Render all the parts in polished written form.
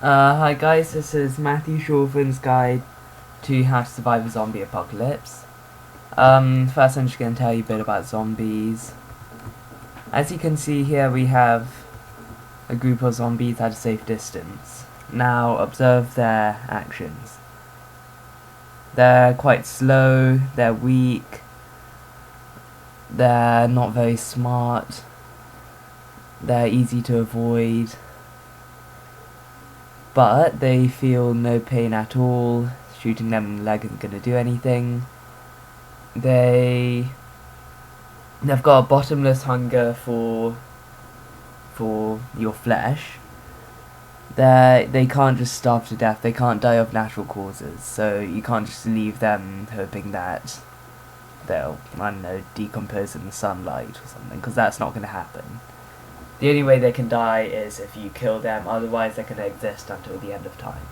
Hi guys, this is Matthew Shorven's guide to how to survive a zombie apocalypse. First I'm just going to tell you a bit about zombies. As you can see here, we have a group of zombies at a safe distance. Now observe their actions. They're quite slow, they're weak, they're not very smart, they're easy to avoid. But they feel no pain at all. Shooting them in the leg isn't going to do anything. They've got a bottomless hunger for your flesh. They can't just starve to death. They can't die of natural causes. So you can't just leave them hoping that they'll, I don't know, decompose in the sunlight or something, because that's not going to happen. The only way they can die is if you kill them, otherwise they can exist until the end of time.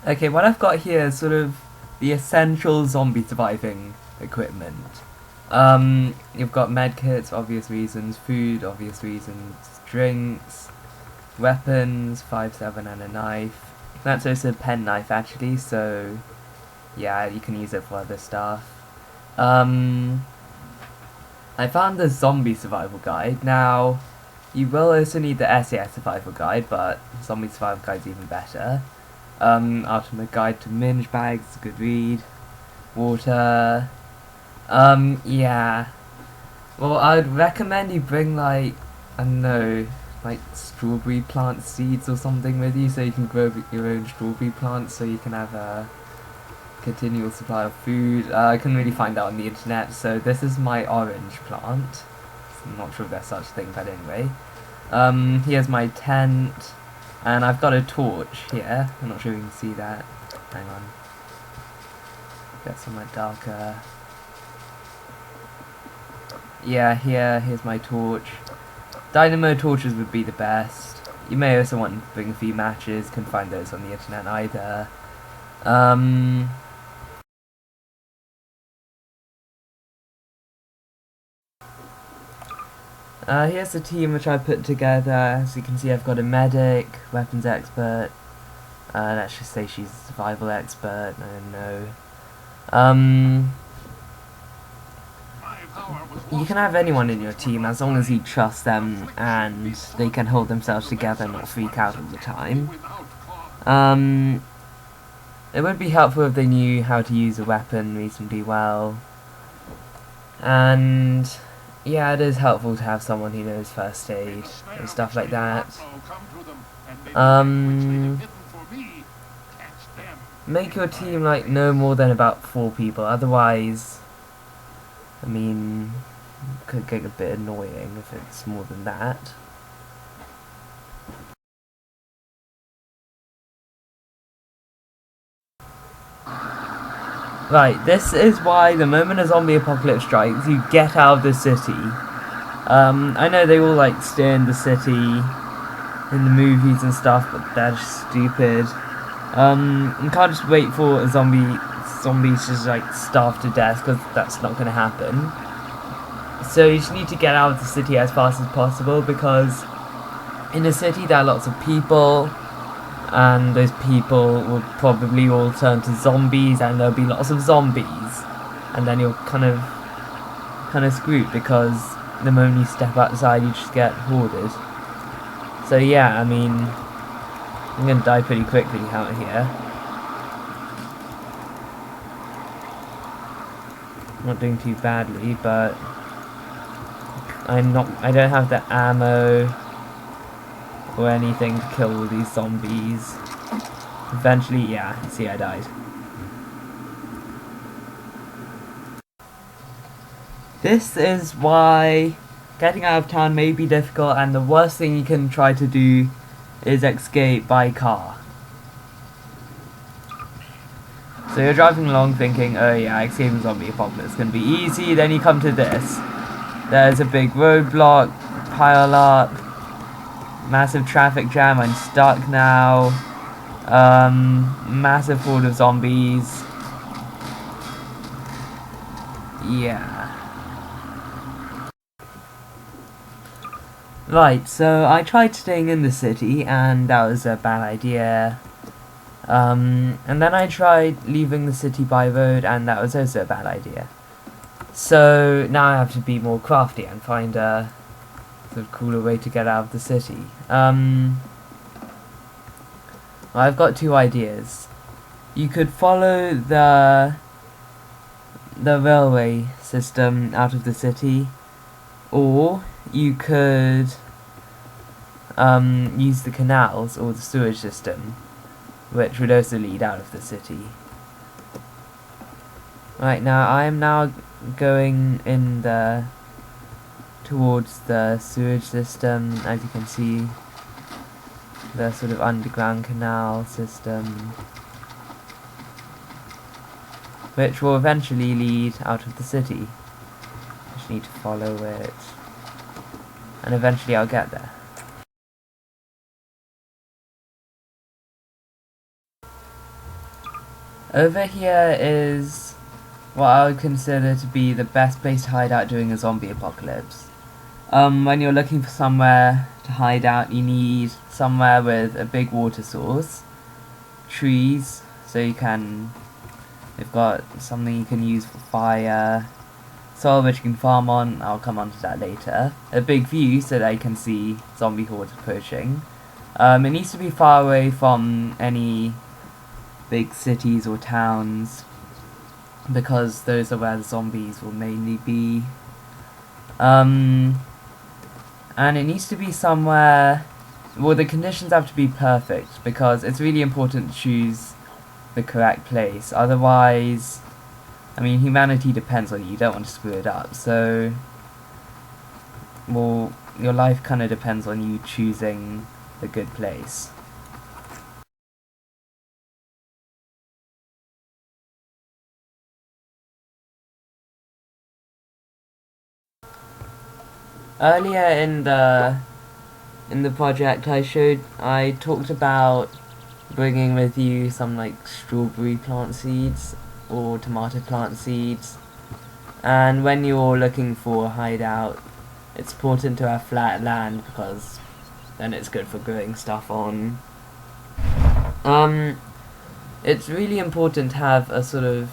Okay, what I've got here is sort of the essential zombie surviving equipment. You've got medkits, obvious reasons, food, obvious reasons, drinks, weapons, 5-7 and a knife. That's also a pen knife actually, so yeah, you can use it for other stuff. I found the zombie survival guide. Now, you will also need the SAS survival guide, but zombie survival guide is even better. Ultimate guide to minge bags, a good read. Water. Yeah. Well, I'd recommend you bring like, I don't know, like strawberry plant seeds or something with you, so you can grow your own strawberry plants, so you can have a continual supply of food. I couldn't really find out on the internet, so this is my orange plant. I'm not sure if there's such a thing, but anyway. Here's my tent, and I've got a torch here. I'm not sure if you can see that. Hang on. Get somewhere darker. Yeah, here's my torch. Dynamo torches would be the best. You may also want to bring a few matches, can find those on the internet either. Here's the team which I put together. As you can see, I've got a medic, weapons expert. Let's just say she's a survival expert. I don't know. You can have anyone in your team as long as you trust them and they can hold themselves together and not freak out all the time. It would be helpful if they knew how to use a weapon reasonably well. And yeah, it is helpful to have someone who knows first aid and stuff like that. Make your team like no more than about 4 people, otherwise, I mean, it could get a bit annoying if it's more than that. Right, this is why the moment a zombie apocalypse strikes, you get out of the city. I know they all like stay in the city in the movies and stuff, but they're just stupid. You can't just wait for a zombies just like starve to death, because that's not going to happen. So you just need to get out of the city as fast as possible, because in the city there are lots of people, and those people will probably all turn to zombies, and there'll be lots of zombies, and then you're kind of screwed, because the moment you step outside you just get hoarded. So yeah, I mean, I'm gonna die pretty quickly out here. Not doing too badly, but I don't have the ammo or anything to kill all these zombies. Eventually, yeah, see, I died. This is why getting out of town may be difficult, and the worst thing you can try to do is escape by car. So you're driving along thinking, oh yeah, escaping zombie apocalypse is going to be easy, then you come to this. There's a big roadblock, pile up, massive traffic jam, I'm stuck now, massive horde of zombies. yeah. Right, so I tried staying in the city, and that was a bad idea. And then I tried leaving the city by road, and that was also a bad idea. So now I have to be more crafty and find a sort of cooler way to get out of the city. I've got two ideas. You could follow the railway system out of the city, or you could use the canals or the sewage system, which would also lead out of the city. Right, now I am now going in towards the sewage system. As you can see, the sort of underground canal system, which will eventually lead out of the city. Just need to follow it, and eventually I'll get there. Over here is what I would consider to be the best place to hide out during a zombie apocalypse. When you're looking for somewhere to hide out, you need somewhere with a big water source, trees, so you've got something you can use for fire, soil which you can farm on, I'll come on to that later, a big view so that you can see zombie hordes approaching. It needs to be far away from any big cities or towns, because those are where the zombies will mainly be. And it needs to be somewhere, well, the conditions have to be perfect, because it's really important to choose the correct place. Otherwise, I mean, humanity depends on you, you don't want to screw it up, so, well, your life kind of depends on you choosing the good place. Earlier in the project I talked about bringing with you some like strawberry plant seeds or tomato plant seeds, and when you're looking for a hideout, it's important to have flat land because then it's good for growing stuff on. It's really important to have a sort of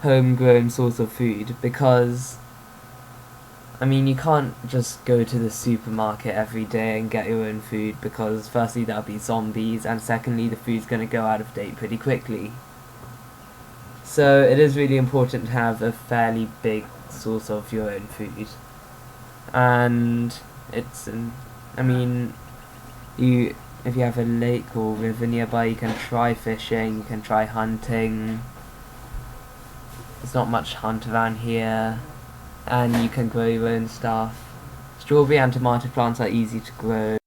homegrown source of food, because I mean, you can't just go to the supermarket every day and get your own food, because firstly there'll be zombies, and secondly the food's going to go out of date pretty quickly. So it is really important to have a fairly big source of your own food. And if you have a lake or river nearby, you can try fishing, you can try hunting. There's not much hunt around here. And you can grow your own stuff. Strawberry and tomato plants are easy to grow.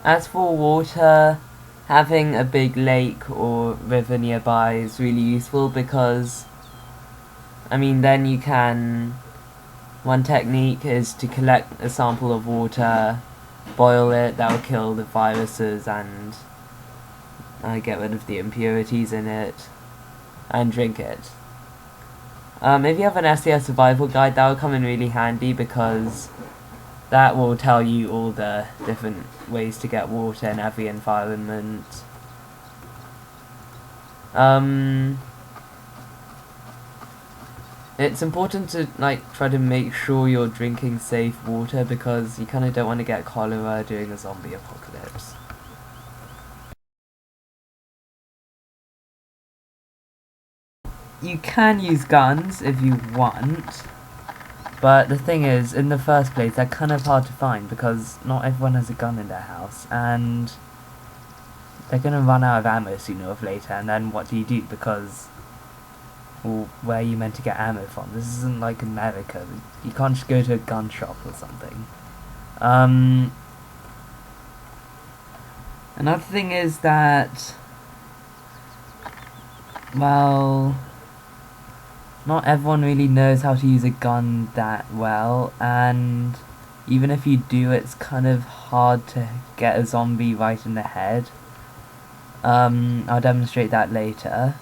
As for water, having a big lake or river nearby is really useful, because I mean, then you can, one technique is to collect a sample of water, boil it, that will kill the viruses and get rid of the impurities in it, and drink it. If you have an SES survival guide, that will come in really handy, because that will tell you all the different ways to get water in every environment. It's important to try to make sure you're drinking safe water, because you kind of don't want to get cholera during a zombie apocalypse. You can use guns if you want, but the thing is, in the first place, they're kind of hard to find, because not everyone has a gun in their house, and they're going to run out of ammo sooner or later, and then what do you do? Because, well, where are you meant to get ammo from? This isn't like America. You can't just go to a gun shop or something. Another thing is that, well, not everyone really knows how to use a gun that well, and even if you do, it's kind of hard to get a zombie right in the head. I'll demonstrate that later.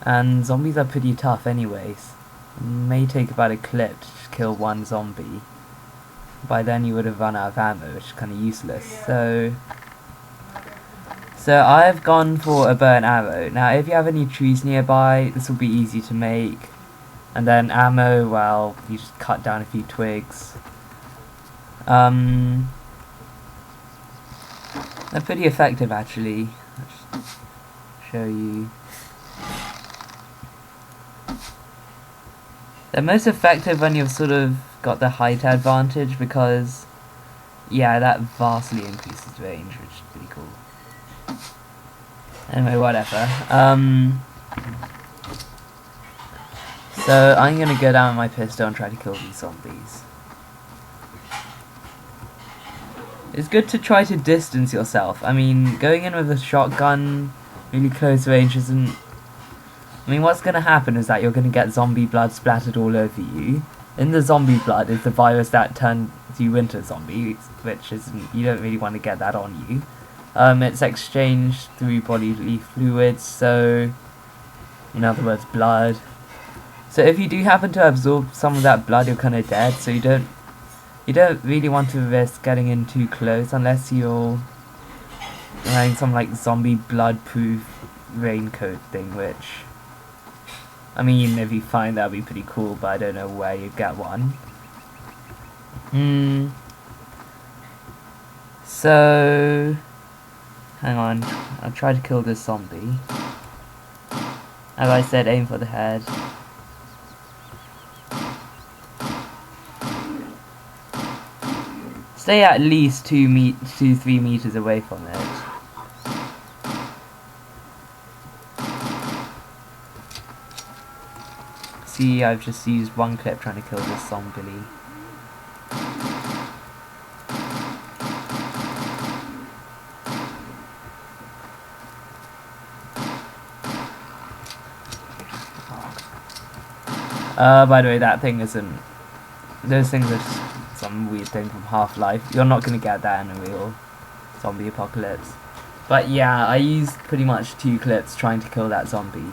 And zombies are pretty tough anyways. It may take about a clip to just kill one zombie. By then you would have run out of ammo, which is kind of useless. So I've gone for a bow and arrow. Now if you have any trees nearby, this will be easy to make. And then ammo, well, you just cut down a few twigs. They're pretty effective actually. I'll just show you. They're most effective when you've sort of got the height advantage because, yeah, that vastly increases range, which is pretty cool. Anyway, whatever. So I'm gonna go down with my pistol and try to kill these zombies. It's good to try to distance yourself. I mean, going in with a shotgun, really close range isn't... I mean, what's gonna happen is that you're gonna get zombie blood splattered all over you. In the zombie blood is the virus that turns you into a zombie, which isn't... you don't really want to get that on you. It's exchanged through bodily fluids, so... in other words, blood. So if you do happen to absorb some of that blood, you're kind of dead, so you don't really want to risk getting in too close unless you're wearing some like zombie blood-proof raincoat thing, which, I mean, if you find that would be pretty cool, but I don't know where you'd get one. So, hang on, I'll try to kill this zombie. As I said, aim for the head. Stay at least 2-3 meters away from it. See, I've just used one clip trying to kill this zombie. By the way, that thing isn't... those things are just some weird thing from Half-Life. You're not going to get that in a real zombie apocalypse. But yeah, I used pretty much 2 clips trying to kill that zombie.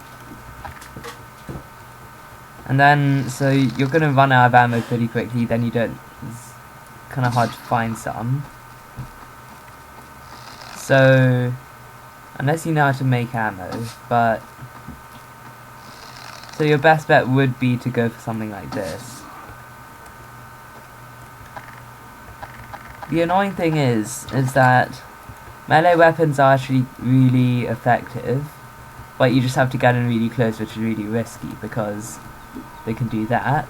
And then, so you're going to run out of ammo pretty quickly, then you don't... it's kind of hard to find some. So, unless you know how to make ammo, but... so your best bet would be to go for something like this. The annoying thing is that melee weapons are actually really effective, but you just have to get in really close, which is really risky because they can do that.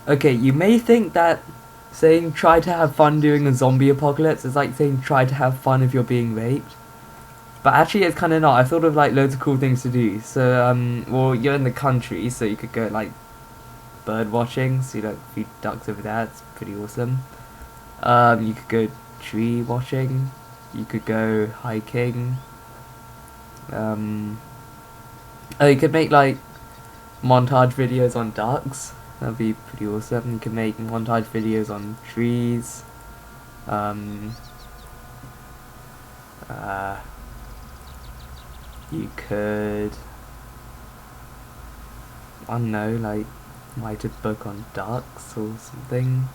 Okay, you may think that saying try to have fun during a zombie apocalypse is like saying try to have fun if you're being raped. But actually it's kind of not. I thought of like loads of cool things to do. So, well, you're in the country, so you could go like bird watching, see like a few ducks over there, it's pretty awesome. You could go tree watching, you could go hiking. Oh, you could make like montage videos on ducks. That'd be pretty awesome. You can make montage videos on trees. You could, I don't know, like write a book on ducks or something.